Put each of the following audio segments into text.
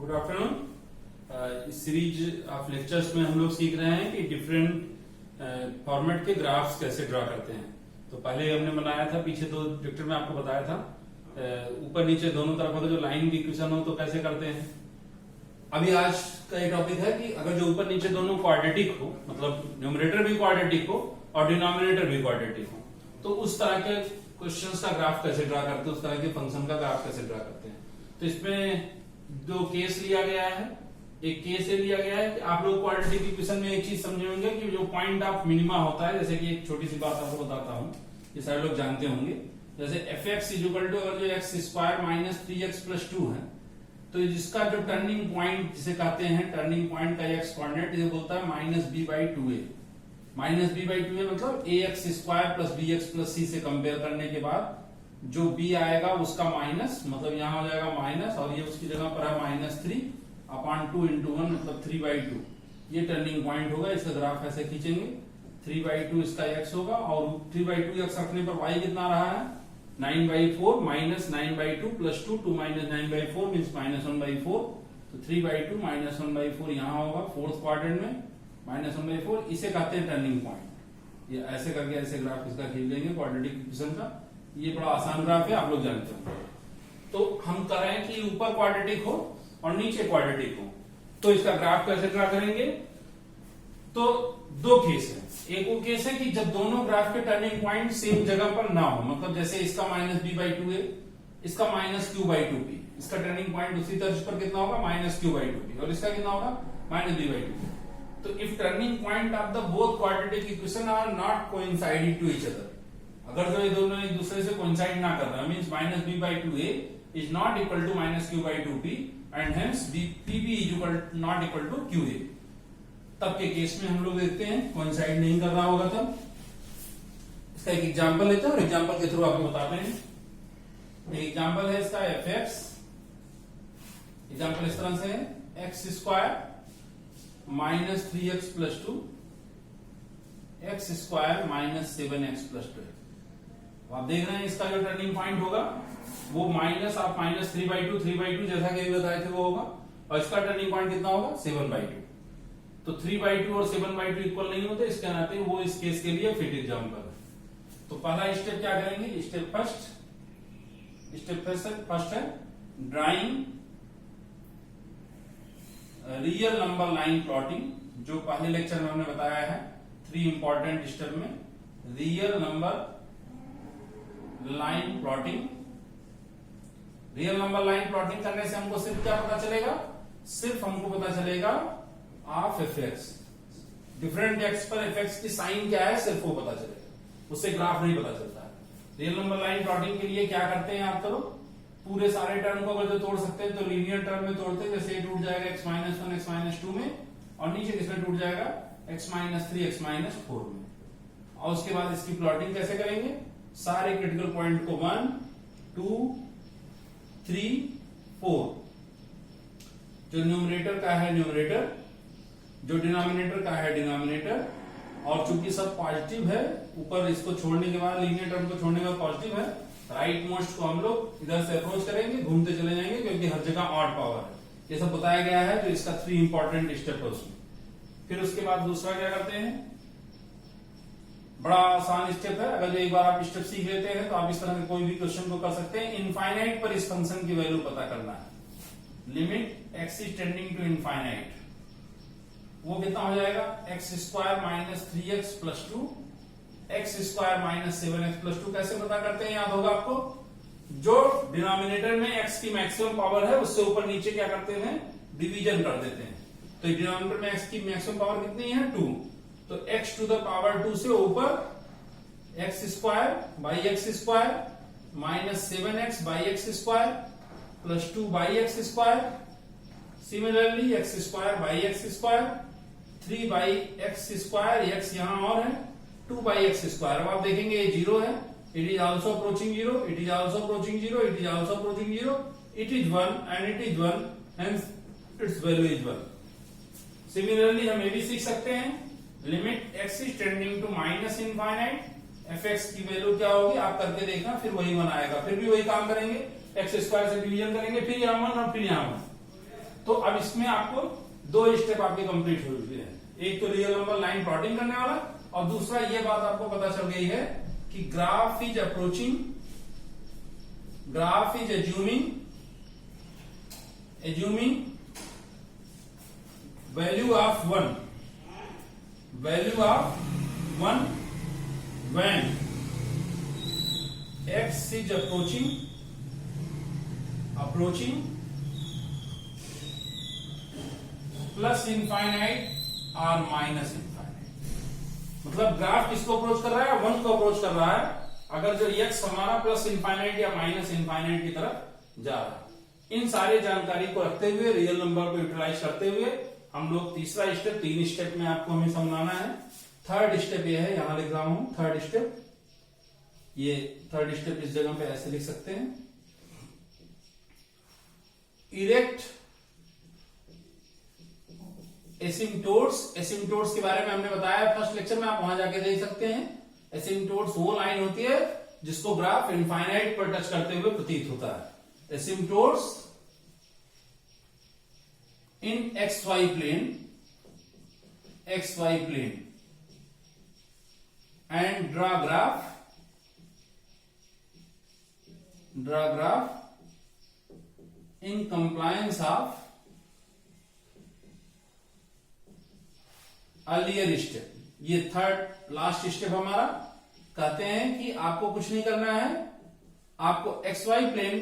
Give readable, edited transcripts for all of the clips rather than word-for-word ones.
Good afternoon. इस series of lectures में हम लोग सीख रहे हैं कि डिफरेंट फॉर्मेट के ग्राफ्स कैसे ड्रा करते हैं। तो पहले हमने बनाया था, पीछे दो लेक्चर में आपको बताया था, ऊपर नीचे दोनों तरफ अगर जो लाइन की इक्वेशन हो तो कैसे करते हैं। अभी आज का ये टॉपिक है कि अगर जो ऊपर नीचे दोनों क्वाड्रेटिक हो, मतलब न्यूमरेटर भी क्वाड्रेटिक हो और डिनोमिनेटर भी क्वाड्रेटिक हो, तो उस तरह के क्वेश्चंस का ग्राफ कैसे ड्रा करते हैं, उस तरह के फंक्शन का ग्राफ कैसे ड्रा करते हैं। तो इसमें दो केस लिया गया है। एक केस ये लिया गया है कि आप लोग क्वाड्रेटिक इक्वेशन में एक चीज समझे होंगे कि जो पॉइंट ऑफ मिनिमा होता है, जैसे कि एक छोटी सी बात आपको बताता हूं, ये सारे लोग जानते होंगे। जैसे F X is equal to अगर जो x square minus 3x plus 2 है, तो जिसका जो टर्निंग पॉइंट जिसे कहते हैं, टर्निंग पॉइंट का एक्स कोऑर्डिनेट इसे बोलता है minus B by 2a। Minus B by 2a मतलब a x square plus b x plus c से कंपेयर करने के बाद जो b आएगा उसका माइनस, मतलब यहां हो जाएगा माइनस, और ये उसकी जगह पर है माइनस 3 अपॉन 2 इंटू 1 मतलब 3/2। ये टर्निंग पॉइंट होगा। इसका ग्राफ ऐसे खींचेंगे, 3/2 इसका x होगा और 3/2 x रखने पर y कितना रहा है 9/4 minus 9/2 plus 2 2 minus 9/4 means minus 1/4। तो 3/2 माइनस 1/4 यहाँ होगा फोर्थ क्वाड्रेंट में, माइनस 1/4। इसे कहते हैं टर्निंग पॉइंट। ये ऐसे करके ऐसे ग्राफ इसका खींच लेंगे क्वाड्रेटिक इक्वेशन का। ये बड़ा आसान ग्राफ है, आप लोग जानते हो। तो हम कर रहे हैं कि ऊपर क्वाड्रेटिक हो और नीचे क्वाड्रेटिक हो, तो इसका ग्राफ कैसे ड्रा करेंगे। तो दो केस है। एक वो केस है कि जब दोनों ग्राफ के टर्निंग पॉइंट सेम जगह पर ना हो, मतलब जैसे इसका माइनस बी बाई 2a, इसका माइनस क्यू बाई 2p, इसका टर्निंग पॉइंट उसी तर्ज पर कितना होगा माइनस क्यू बाई 2p, और इसका कितना होगा माइनस बी बाई 2p। तो if turning point of the both quadratic equation are not coinciding to each other, अगर जो ये दोनों एक दूसरे से कोइंसाइड ना कर रहे, means minus B by 2a is not equal to minus Q by 2p and hence pb is not equal to qa, तब के केस में हम लोग देखते हैं कोइंसाइड नहीं कर रहा होगा तब। इसका एक एग्जांपल लेते हैं और एग्जांपल के थ्रू आपको बताते हैं। एक एग्जांपल है इसका एफ एक्स। एग्जांपल इस तरह से है x square minus 3x plus 2 X square minus 7x plus 2। आप देख रहे हैं इसका जो टर्निंग पॉइंट होगा वो माइनस आप माइनस 3/2 जैसा कि अभी बताए थे वो होगा, और इसका टर्निंग पॉइंट कितना होगा 7/2। तो 3/2 और 7/2 इक्वल नहीं होते, इसके नाते वो इस केस के लिए फिट एग्जांपल है। तो पहला स्टेप क्या करेंगे, स्टेप फर्स्ट है drawing real number line plotting. जो पहले लेक्चर में हमने बताया है 3 इंपॉर्टेंट स्टेप में, real number line plotting. Real number line plotting करने से हमको सिर्फ क्या पता चलेगा, सिर्फ हमको पता चलेगा of F x, different x पर एफ एक्स की साइन क्या है सिर्फ वो पता चलेगा, उससे ग्राफ नहीं पता चलता है। रियल नंबर लाइन प्लॉटिंग के लिए क्या करते हैं आप, करो पूरे सारे टर्म को अगर जो तोड़ सकते हैं तो लीनियर टर्म में तोड़ते हैं। जैसे टूट जाएगा x माइनस 1 x माइनस 2 में, और नीचे किसमें टूट जाएगा x माइनस 3 x माइनस 4 में। और उसके बाद इसकी प्लॉटिंग कैसे करेंगे, सारे क्रिटिकल पॉइंट को 1 2 3 4, जो न्यूमरेटर का है न्यूमरेटर, जो डिनोमिनेटर का है डिनोमिनेटर, और चूंकि सब पॉजिटिव है, ऊपर इसको छोड़ने के बाद लीनियर टर्म को छोड़ने के बाद पॉजिटिव है, राइट मोस्ट को हम लोग इधर से अप्रोच करेंगे, घूमते चले जाएंगे, क्योंकि हर जगह ऑड पावर है। ये सब बताया गया है, तो इसका 3 इंपॉर्टेंट स्टेप है उसमें। फिर उसके बाद दूसरा क्या करते हैं, बड़ा आसान स्टेप है। अगर एक बार आप स्टेप सीख लेते हैं तो आप इस तरह के कोई भी क्वेश्चन को कर सकते हैं। इनफाइनाइट पर इस फंक्शन की वैल्यू पता करना है। Limit x is tending to infinite, वो कितना हो जाएगा X square minus 3x plus 2 X square minus 7x plus 2। कैसे पता करते हैं, याद होगा आपको, जो डिनोमिनेटर में x की मैक्सिमम पावर है उससे ऊपर नीचे क्या करते हैं डिवीजन कर देते हैं। तो डिनोमिनेटर में x की मैक्सिमम पावर कितनी है 2, तो x टू द पावर 2 से ऊपर x square by x square minus 7x by x square plus 2 by x square. Similarly x square by x square 3 by x square, x यहां और है 2 by x square. अब आप देखेंगे ये 0 है, it is also approaching 0, it is also approaching 0, it is also approaching 0, it is 1 and it is 1, hence its value is 1। Similarly हम ये भी सीख सकते हैं, limit x is tending to minus infinite, F X की value क्या होगी आप करके देखना, फिर वही 1 आएगा। फिर भी वही काम करेंगे, एक्स स्क्वायर से डिवीजन करेंगे, फिर यहाँ 1 और फिर यहाँ 1। तो अब इसमें आपको दो स्टेप आपके कंप्लीट हो चुके हैं। एक तो रियल नंबर लाइन प्लॉटिंग करने वाला, और दूसरा ये बात आपको पता चल गई है कि graph is approaching, graph is assuming value of 1 when x is approaching plus infinite और माइनस इनफाइनाइट। मतलब ग्राफ किसको अप्रोच कर रहा है? 1 को अप्रोच कर रहा है, अगर जो x हमारा प्लस इनफाइनाइट या माइनस इनफाइनाइट की तरफ जा रहा है। इन सारे जानकारी को रखते हुए, रियल नंबर को यूटिलाइज करते हुए हम लोग तीसरा स्टेप, 3 स्टेप में आपको हमें समझाना है। थर्ड स्टेप ये है, यहां लिख रहा हूं थर्ड स्टेप। ये थर्ड स्टेप इस जगह पे ऐसे लिख सकते हैं, इरेक्ट एसिम्पटोट्स के बारे में हमने बताया फर्स्ट लेक्चर में, आप वहां जाके देख सकते हैं। एसिम्पटोट्स वो लाइन होती है जिसको ग्राफ इनफाइनाइट पर टच करते हुए प्रतीत होता है। एसिम्पटोट्स इन XY plane and draw graph in compliance of earlier step। ये थर्ड लास्ट स्टेप हमारा। कहते हैं कि आपको कुछ नहीं करना है, आपको XY प्लेन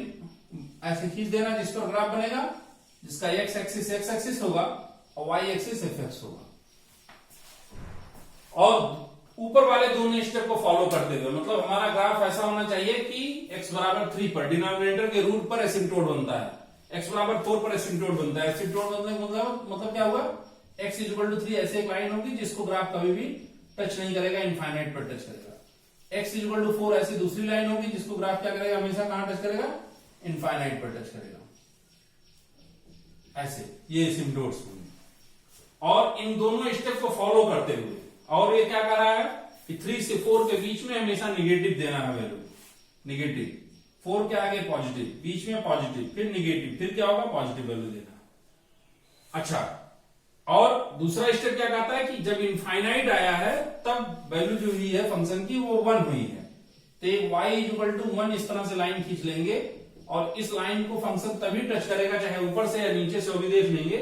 ऐसे खींच देना जिस पर ग्राफ बनेगा, जिसका x एक्सिस होगा और y एक्सिस fx होगा, और ऊपर वाले दोनों स्टेप को फॉलो करते हुए, मतलब हमारा ग्राफ ऐसा होना चाहिए कि x बराबर 3 पर डिनोमिनेटर के रूट पर एसिम्पटोट बनता है, x बराबर 4 पर एसिम्पटोट बनता है। एसिम्पटोट बनने का मतलब क्या हुआ? x इक्वल टू 3 ऐसे एक लाइन होगी जिसको ग्राफ कभी भी टच नहीं करेगा, इनफाइनाइट पर टच करेगा। x इक्वल टू 4 ऐसी दूसरी लाइन होगी जिसको ग्राफ क्या करेगा, हमेशा कहां टच करेगा? इनफाइनाइट पर टच करेगा। ऐसे ये एसिम्पटोट्स होंगे, और इन दोनों स्टेप को फॉलो करते हुए, और ये क्या कर रहा है कि 3 से 4 के बीच में हमेशा निगेटिव देना है वैल्यू, निगेटिव। 4 के आगे पॉजिटिव, बीच में पॉजिटिव, फिर निगेटिव, फिर क्या होगा? पॉजिटिव वैल्यू देना। अच्छा, और दूसरा स्टेप क्या कहता है कि जब इनफाइनाइट आया है तब वैल्यू जो हुई है फंक्शन की वो 1 हुई है, तो y इक्वल टू 1 इस तरह से लाइन खींच लेंगे, और इस लाइन को फंक्शन तभी टच करेगा, चाहे ऊपर से या नीचे से, वो भी देख लेंगे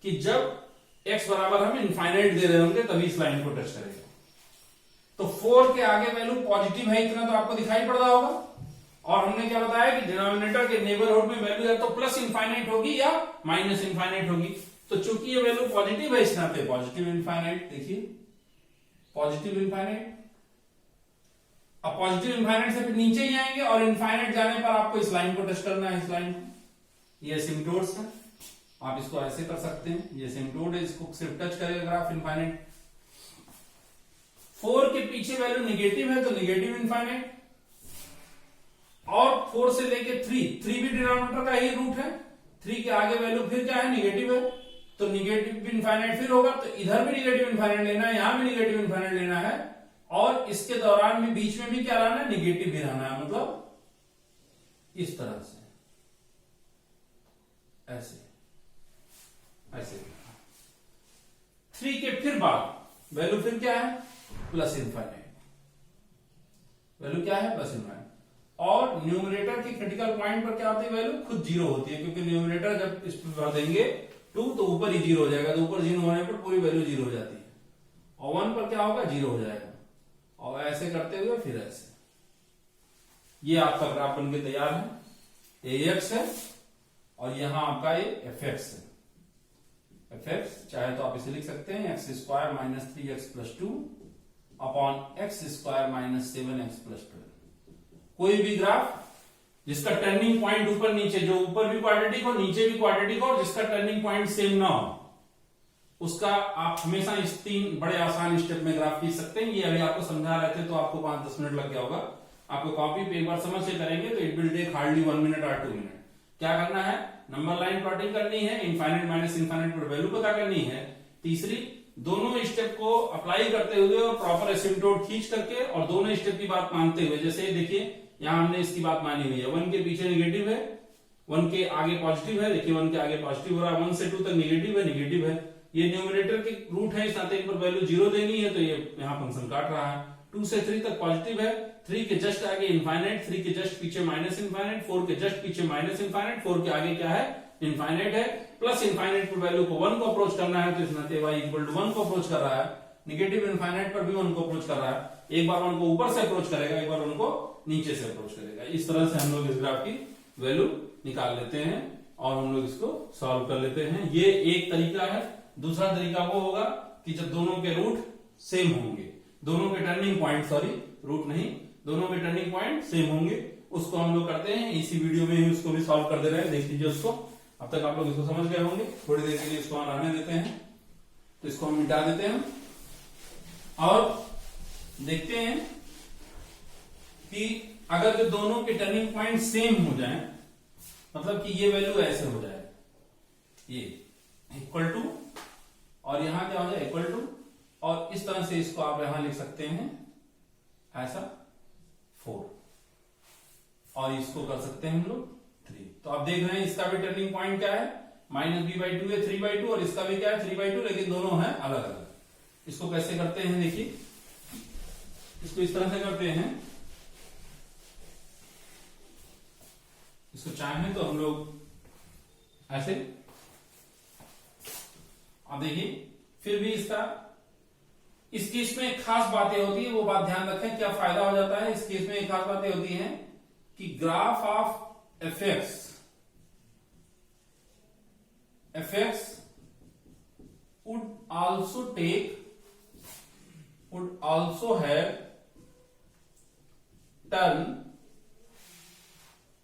कि जब x बराबर हम इनफाइनाइट दे रहे होंगे तभी इस लाइन को टच करेगा। तो 4 के आगे वैल्यू पॉजिटिव है, इतना तो आपको दिखाई पड़ रहा होगा। और हमने क्या बताया कि डिनोमिनेटर के नेबरहुड में वैल्यू या तो प्लस इनफाइनाइट होगी या माइनस इनफाइनाइट होगी। तो चूंकि ये वैल्यू पॉजिटिव है, इस नाते पॉजिटिव इनफाइनाइट, देखिए पॉजिटिव इनफाइनाइट। अब पॉजिटिव इनफाइनाइट से फिर नीचे ही आएंगे, और इनफाइनाइट जाने पर आपको इस लाइन को टच करना है, इस लाइन को। ये एसिम्पटोट्स है, आप इसको ऐसे कर सकते हैं, ये एसिम्पटोट है, इसको सिर्फ टच करेगा ग्राफ इनफाइनाइट। 4 के पीछे वैल्यू निगेटिव है तो निगेटिव इनफाइनाइट, और 4 से लेके 3 भी डिनोमिनेटर का ही रूट है, 3 के आगे वैल्यू फिर क्या है? निगेटिव है, तो निगेटिव इनफाइनाइट फिर होगा, तो इधर भी निगेटिव इनफाइनाइट लेना है, यहां भी निगेटिव इनफाइनाइट लेना है, और इसके दौरान भी बीच में भी क्या रहना है? निगेटिव भी रहना है। मतलब इस तरह से, ऐसे ऐसे। 3 के फिर बाद वैल्यू फिर क्या है? Plus infinite. वैल्यू क्या है? Plus infinite. और न्यूमरेटर की क्रिटिकल पॉइंट पर क्या होती है? वैल्यू खुद जीरो होती है, क्योंकि न्यूमरेटर जब इस पर भर देंगे 2 तो ऊपर ही जीरो हो जाएगा, तो ऊपर जीरो होने पर पूरी वैल्यू जीरो हो जाती है, और 1 पर क्या होगा? जीरो हो जाएगा। और ऐसे करते हुए फिर ऐसे, ये आपका ग्राफ बनके तैयार है। ये x है और यहां आपका ये fx है। fx चाहे तो आप इसे लिख सकते हैं x square minus 3x plus 2 upon x square minus 7x plus 12। कोई भी ग्राफ जिसका टर्निंग पॉइंट ऊपर नीचे, जो ऊपर भी क्वाड्रेटिक हो नीचे भी क्वाड्रेटिक हो, और जिसका टर्निंग पॉइंट सेम ना हो, उसका आप हमेशा इस 3 बड़े आसान स्टेप में ग्राफ खींच सकते हैं। ये अभी आपको समझा रहे थे तो आपको 5-10 मिनट लग गया होगा। आपको कॉपी पे एक बार समझ से करेंगे तो it will take hardly 1 minute और 2 मिनट। क्या करना है? नंबर लाइन प्लॉटिंग करनी है, इनफाइनाइट माइनस इनफाइनाइट पर वैल्यू पता करनी है। तीसरी, दोनों स्टेप को अप्लाई करते हुए और प्रॉपर एसिम्पटोट खींच करके और दोनों स्टेप की बात मानते हुए, जैसे देखिए यहां हमने इसकी बात मानी हुई है, 1 के पीछे निगेटिव है 1 के आगे पॉजिटिव है, देखिए 1 के आगे पॉजिटिव हो रहा है, 1 से 2 तक निगेटिव है, ये न्यूमरेटर के रूट है, इस नाते इन पर वैल्यू 0 देनी है, तो ये यहाँ फंक्शन काट रहा है। 2 से 3 तक पॉजिटिव है, 3 के जस्ट आगे इनफाइनाइट, 3 के जस्ट पीछे माइनस इनफाइनाइट, 4 के जस्ट पीछे माइनस इनफाइनाइट, 4 के आगे क्या है, इनफाइनाइट है, प्लस इनफाइनाइट पर वैल्यू को 1 को अप्रोच करना है, तो इस नाते y इक्वल टू 1 को अप्रोच कर रहा है, निगेटिव इनफाइनाइट पर भी 1 को अप्रोच कर रहा है, एक बार 1 को ऊपर से अप्रोच करेगा, एक बार 1 को नीचे से अप्रोच करेगा। इस तरह से हम लोग इस ग्राफ की वैल्यू निकाल लेते हैं और हम लोग इसको सॉल्व कर लेते हैं। ये एक तरीका है। दूसरा तरीका वो होगा कि जब दोनों के रूट सेम होंगे, दोनों के टर्निंग पॉइंट, सॉरी रूट नहीं, दोनों के टर्निंग पॉइंट सेम होंगे, उसको हम लोग करते हैं। इसी वीडियो में ही उसको भी सॉल्व कर दे रहे हैं, देख लीजिए उसको। अब तक आप लोग इसको समझ गए होंगे। थोड़ी देर के लिए इसको रहने देते हैं, तो इसको हम मिटा देते हैं और देखते हैं कि अगर जो दोनों के टर्निंग पॉइंट सेम हो जाए, मतलब कि ये वैल्यू ऐसे हो जाए, ये इक्वल टू, और यहां क्या हो जाए इक्वल टू, और इस तरह से इसको आप यहां लिख सकते हैं ऐसा 4, और इसको कर सकते हैं हम लोग 3। तो आप देख रहे हैं इसका भी टर्निंग पॉइंट क्या है, -b/2 है 3/2, और इसका भी क्या है 3/2, लेकिन दोनों है अलग अलग। इसको कैसे करते हैं देखिए, इसको इस तरह से करते हैं, इसको चाहें तो हम लोग ऐसे, अब देखिए फिर भी इसका, इस केस में खास बातें होती है, वो बात ध्यान रखें, क्या फायदा हो जाता है इस केस में। एक खास बातें होती हैं कि graph of fx would also have turn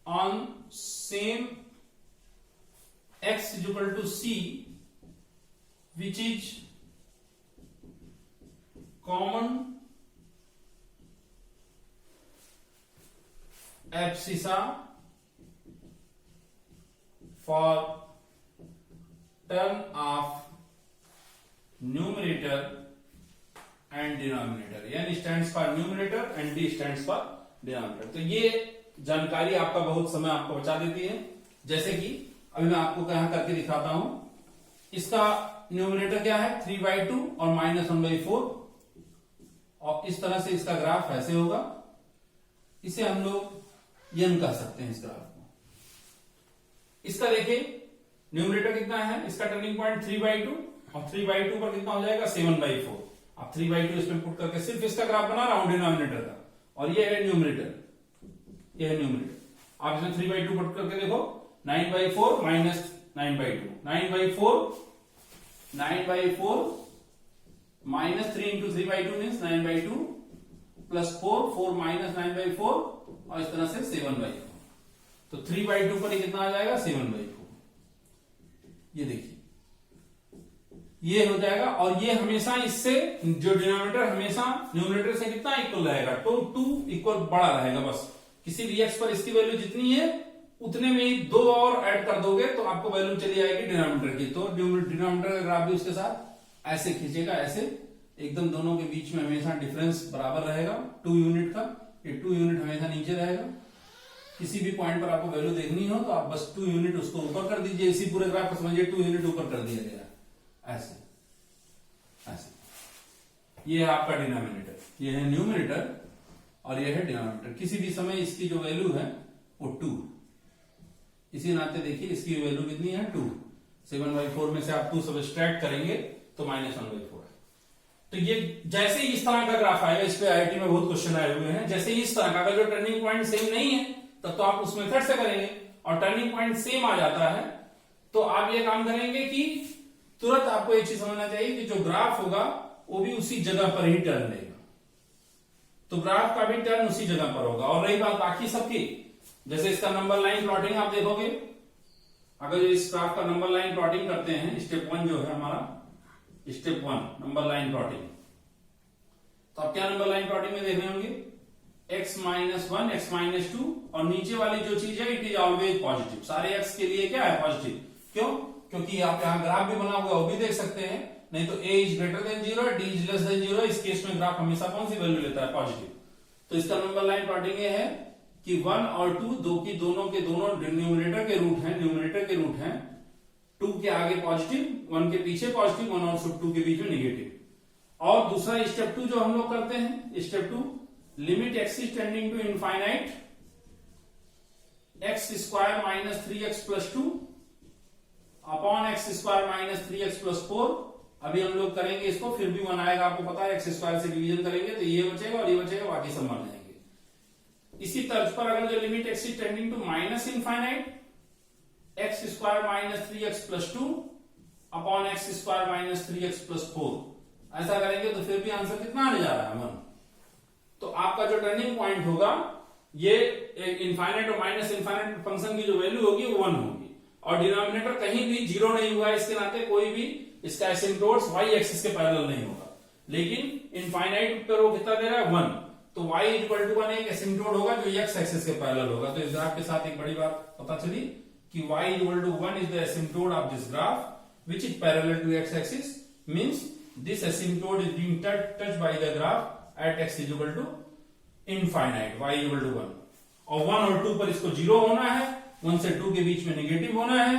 on same x is equal to c, which is common abscissa for term of numerator and denominator, n stands for numerator and d stands for denominator। तो ये जानकारी आपका बहुत समय आपको बचा देती है। जैसे कि अभी मैं आपको यहां करके दिखाता हूं, इसका न्यूमरेटर क्या है 3/2 और -1/4, और इस तरह से इसका ग्राफ ऐसे होगा। इसे हम लोग n कह सकते हैं इस ग्राफ को। इसका देखिए न्यूमरेटर कितना है, इसका टर्निंग पॉइंट 3/2, और 3/2 पर कितना हो जाएगा 7/4। अब 3/2 इसमें पुट करके सिर्फ इसका ग्राफ बना रहा हूं डिनोमिनेटर का, और ये है न्यूमरेटर, ये है न्यूमरेटर। आप इसमें 3/2 पुट करके देखो, 9/4 minus 9/2, 9/4 minus 3 into 3/2 means 9/2 plus 4 minus 9/4, और इस तरह से 7/4। तो 3/2 पर कितना आ जाएगा 7/4। ये देखिए ये हो जाएगा, और ये हमेशा इससे जो डिनोमिनेटर हमेशा न्यूमरेटर से कितना इक्वल रहेगा, तो 2 इक्वल बड़ा रहेगा। बस किसी भी x पर इसकी वैल्यू जितनी है उतने में ही 2 और ऐड कर दोगे तो आपको वैल्यू चली आएगी डिनोमिनेटर की। तो डिनोमिनेटर का ग्राफ भी उसके साथ ऐसे खींचेगा, ऐसे एकदम दोनों के बीच में हमेशा डिफरेंस बराबर रहेगा 2 यूनिट का। ये 2 यूनिट हमेशा नीचे रहेगा। किसी भी पॉइंट पर आपको वैल्यू देखनी हो तो आप बस 2 यूनिट उसको ऊपर कर दीजिए। इसी पूरे ग्राफ को समझिए 2 यूनिट ऊपर कर दिया गया, ऐसे ऐसे। ये है आपका डिनोमिनेटर, ये है न्यूमरेटर और ये है डिनोमिनेटर। किसी भी समय इसकी जो वैल्यू है वो 2, इसी नाते देखिए इसकी वैल्यू कितनी है 2। 7/4 में से आप 2 सब्ट्रैक्ट करेंगे तो -1/4 है। तो ये जैसे ही इस तरह का ग्राफ आएगा, इस पे आईआईटी में बहुत क्वेश्चन आए हुए हैं, जैसे ही इस तरह का, अगर जो टर्निंग पॉइंट सेम नहीं है तब तो आप उस मेथड से करेंगे, और टर्निंग पॉइंट सेम आ जाता है तो आप ये काम करेंगे कि तुरंत आपको एक चीज समझना चाहिए कि जो ग्राफ होगा वो भी उसी जगह पर ही टर्न लेगा। तो ग्राफ का भी टर्न उसी जगह पर होगा। और रही बात बाकी सबकी, जैसे इसका नंबर लाइन प्लॉटिंग आप देखोगे, अगर इस ग्राफ का नंबर लाइन प्लॉटिंग करते हैं, स्टेप 1 जो है हमारा, स्टेप 1 नंबर लाइन प्लॉटिंग, तो आप क्या नंबर लाइन प्लॉटिंग में देख रहे होंगे x-1 x-2, और नीचे वाली जो चीज है इट इज ऑलवेज पॉजिटिव। सारे x के लिए क्या है पॉजिटिव। क्यों? क्योंकि आप यहां ग्राफ भी बना हुआ वो भी देख सकते हैं, नहीं तो a is greater than 0, d is less than 0। इस केस में ग्राफ हमेशा कौन सी वैल्यू लेता है पॉजिटिव। तो इसका नंबर लाइन प्लॉटिंग ये है कि 1 और 2 दोनों के दोनों न्यूमरेटर के रूट हैं 2 के आगे पॉजिटिव 1 के पीछे पॉजिटिव 1 और 2 के बीच में निगेटिव। और दूसरा स्टेप 2 जो हम लोग करते हैं, step 2 limit x is tending to infinite x square minus 3x plus 2 upon x square minus 3x plus 4। अभी हम लोग करेंगे इसको, फिर भी 1 आएगा, आपको पता है, एक्स स्क्वायर से डिवीजन करेंगे तो ये बचेगा और ये बचेगा, बाकी सब मान जाएंगे। इसी तर्ज पर अगर जो limit x is tending to minus infinite x square minus 3x plus 2 upon x square minus 3x plus 4 ऐसा करेंगे तो फिर भी आंसर कितना आने जा रहा है 1। तो आपका जो टर्निंग पॉइंट होगा ये इनफाइनाइट और माइनस इनफाइनाइट फंक्शन की जो वैल्यू होगी वो 1 होगी, और डिनोमिनेटर कहीं भी 0 नहीं हुआ, इसके नाते कोई भी इसका एसिम्प्टोट्स y एक्सिस के पैरेलल नहीं होगा। लेकिन इनफाइनाइट पर वो कितना दे रहा है 1, तो y इक्वल टू 1 एक एसिम्प्टोट होगा जो x एक्सिस के पैरेलल होगा। तो इस ग्राफ के साथ एक बड़ी बात पता चली कि y equal to 1 is the asymptote of this graph which is parallel to x axis, means this asymptote is being touched by the graph at x is equal to infinite y equal to 1। और 1 और 2 पर इसको 0 होना है, 1 से 2 के बीच में negative होना है,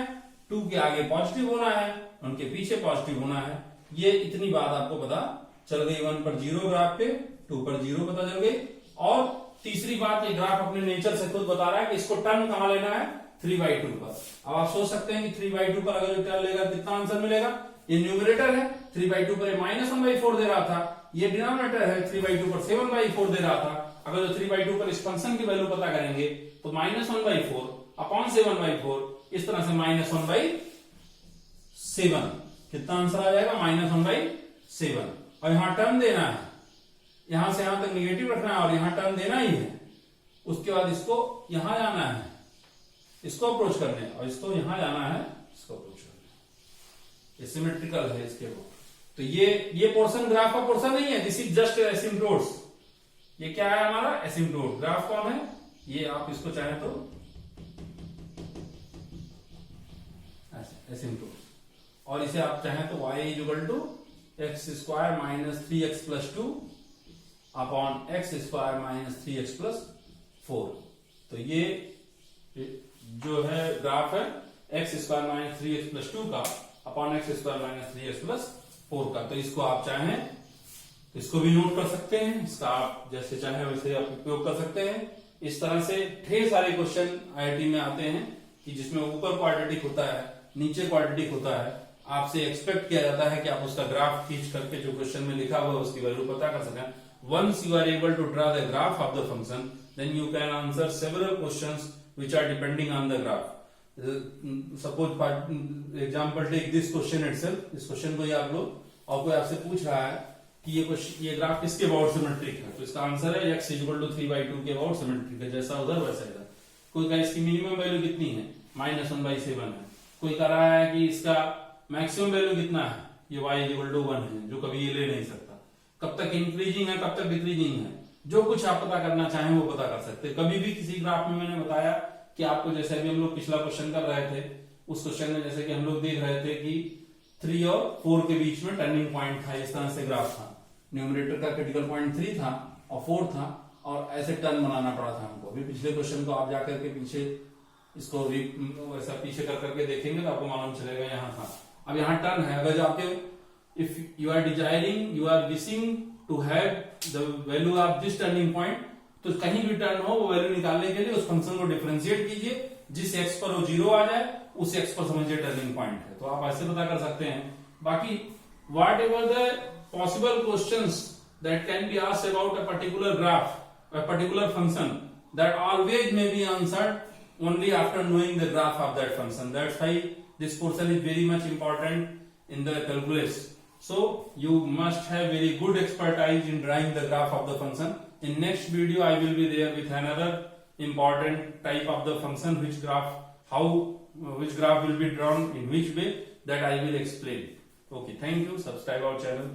2 के आगे पॉजिटिव होना है, उनके पीछे पॉजिटिव होना है। ये इतनी बात आपको पता चल गई। 1 पर 0 ग्राफ पे, 2 पर 0 पता चल गई। और तीसरी बात, ये ग्राफ अपने नेचर से खुद बता रहा है कि इसको टर्न कहां लेना है, 3/2 पर। अब आप सोच सकते हैं कि 3/2 पर अगर टर्न लेगा कितना आंसर मिलेगा। ये न्यूमरेटर है, 3/2 पर -1/4 दे रहा था, ये डिनोमिनेटर है 3/2 पर 7/4 दे रहा था। अगर जो 3/2 पर इस फंक्शन की वैल्यू पता करेंगे तो -1/4 अपॉन 7/4, इस तरह से -1/7 कितना आंसर आ जाएगा, -1/7। और यहां टर्म देना है, यहां से यहां तक निगेटिव रखना है और यहां टर्म देना ही है। उसके बाद इसको यहां जाना है, इसको अप्रोच करने, और इसको यहां जाना है, इसको अप्रोच करने। ये सिमेट्रिकल है इसके वो। तो ये पोर्शन ग्राफ का पोर्शन नहीं है, दिस इज जस्ट एसिम्प्टोट्स। ये क्या है हमारा एसिम्प्टोट। ग्राफ कौन है ये, आप इसको चाहें तो एसिम्प्टोट, और इसे आप चाहें तो y equal to x square minus 3x plus 2 upon x square minus 3x plus 4। तो ये जो है ग्राफ है x square minus 3x plus 2 का upon x square minus 3x plus 4 का। तो इसको आप चाहें तो इसको भी नोट कर सकते हैं, इसका आप जैसे चाहे वैसे आप उपयोग कर सकते हैं। इस तरह से ढेर सारे क्वेश्चन आईआईटी में आते हैं कि जिसमें ऊपर क्वाड्रेटिक होता है, नीचे क्वाड्रेटिक होता है। आपसे एक्सपेक्ट किया जाता है कि आप उसका ग्राफ खींच करके जो क्वेश्चन में लिखा हुआ है उसकी वैल्यू पता कर सकें। Once you are able to draw the graph of the function, then you can answer several questions which are depending on the graph. Suppose for example take this question itself. इस question को ही आप लोग, और कोई आपसे पूछ रहा है कि ये ग्राफ किसके अबाउट सिमेट्रिक है, तो इसका आंसर है x इक्वल टू 3/2 के अबाउट सिमेट्रिक है, जैसा उधर वैसा इधर। कोई कहे इसकी मिनिमम वैल्यू कितनी है, -1/7 है। कोई कह रहा है कि इसका मैक्सिमम वैल्यू कितना है, ये y इक्वल टू 1 है, जो कभी ये ले नहीं सकता। कब तक इंक्रीजिंग है, कब तक डिक्रीजिंग है, जो कुछ आप पता करना चाहें वो पता कर सकते हैं। कभी भी किसी ग्राफ में मैंने बताया कि आपको, जैसे अभी हम लोग पिछला क्वेश्चन कर रहे थे, उस क्वेश्चन में जैसे कि हम लोग देख रहे थे कि 3 और 4 के बीच में टर्निंग पॉइंट था, इस तरह से ग्राफ था। न्यूमरेटर का क्रिटिकल पॉइंट 3 था और 4 था, और ऐसे टर्न बनाना पड़ा था हमको। अभी पिछले क्वेश्चन को आप जाकर के पीछे इसको वैसा पीछे कर करके देखेंगे तो आपको मालूम चलेगा यहाँ था। अब यहाँ टर्न है, अगर आपके if you are desiring, you are wishing to have the value of this turning point, तो कहीं भी टर्न हो वो वैल्यू निकालने के लिए उस फंक्शन को डिफरेंशिएट कीजिए, जिस एक्स पर वो 0 आ जाए उस एक्स पर समझिए टर्निंग पॉइंट है। तो आप ऐसे पता कर सकते हैं। बाकी what ever the possible questions that can be asked about a particular graph, a particular function, that always may be answered only after knowing the graph of that function. That's why this portion is very much important in the calculus. So you must have very good expertise in drawing the graph of the function. In next video I will be there with another important type of the function, which graph will be drawn in which way, that I will explain. Okay, thank you. Subscribe our channel.